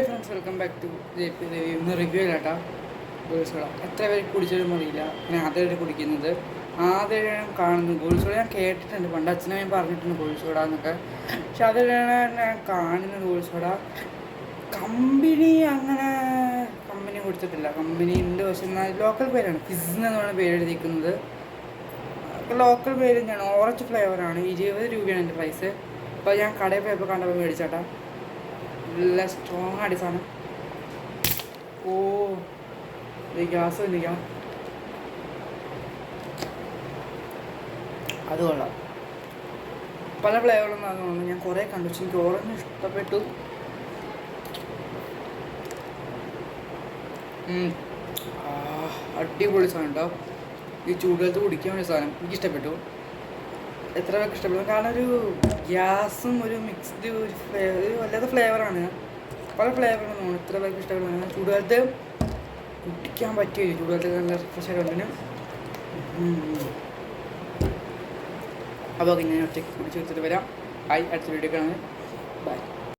Friends welcome back to ഇന്ന് review ഇല്ലാട്ടാ gold soda. എത്ര പേര് കുടിച്ചതും അറിയില്ല. ഞാൻ ആദ്യമായിട്ട് കുടിക്കുന്നത്, ആദ്യമായിട്ടാണ് കാണുന്നത് ഗോൾഡ് സോഡ. ഞാൻ കേട്ടിട്ടുണ്ട്, പണ്ട് അച്ഛനെ ഞാൻ പറഞ്ഞിട്ടുണ്ട് ഗോൾഡ് സോഡ എന്നൊക്കെ. പക്ഷെ അതിലാണ് ഞാൻ കാണുന്നത് ഗോൾഡ് സോഡ. കമ്പനി അങ്ങനെ കമ്പനി കൊടുത്തിട്ടില്ല. കമ്പനീൻ്റെ പക്ഷേ ലോക്കൽ പേരാണ്, ഫിസ് എന്നാണ് പേര് എഴുതിയിരിക്കുന്നത്. ലോക്കൽ പേര് തന്നെയാണ്. ഓറഞ്ച് ഫ്ലേവറാണ്. 20 രൂപയാണ് എൻ്റെ പ്രൈസ്. അപ്പോൾ ഞാൻ കടയിൽ പോയപ്പോൾ കണ്ടപ്പോൾ മേടിച്ചാട്ടാ. നല്ല സ്ട്രോങ് ആയിട്ട് സാധനം. ഓ ഗ്യാസ് ഇല്ല, അത് കൊള്ളാം. പല ഫ്ലേവറൊന്നും അത് തോന്നുന്നു. ഞാൻ കുറേ കണ്ടു, പക്ഷെ എനിക്ക് ഓറഞ്ച് ഇഷ്ടപ്പെട്ടു. അടിപൊളി സാധനം കേട്ടോ. ഈ ചൂടുകാലത്ത് കുടിക്കാൻ വേണ്ടി സാധനം എനിക്കിഷ്ടപ്പെട്ടു. എത്ര പേർക്ക് ഇഷ്ടപ്പെടും? കാരണം ഒരു ഗ്യാസും ഒരു മിക്സ്ഡ് ഒരു ഫ്ലേവർ, ഒരു വല്ലാത്ത ഫ്ലേവറാണ്. പല ഫ്ലേവറാണ് തോന്നുന്നു. എത്ര പേർക്ക് ഇഷ്ടപ്പെടുന്നത്? ചൂടുകാലത്ത് കുടിക്കാൻ പറ്റിയ ചൂടുകാലത്ത് നല്ല റിഫ്രഷ് ആയിട്ട്. അപ്പോൾ ഞാൻ ഒറ്റയ്ക്ക് കുടിച്ച് വെച്ചിട്ട് വരാം. അടുത്ത വീഡിയോ കാണാൻ. ബൈ.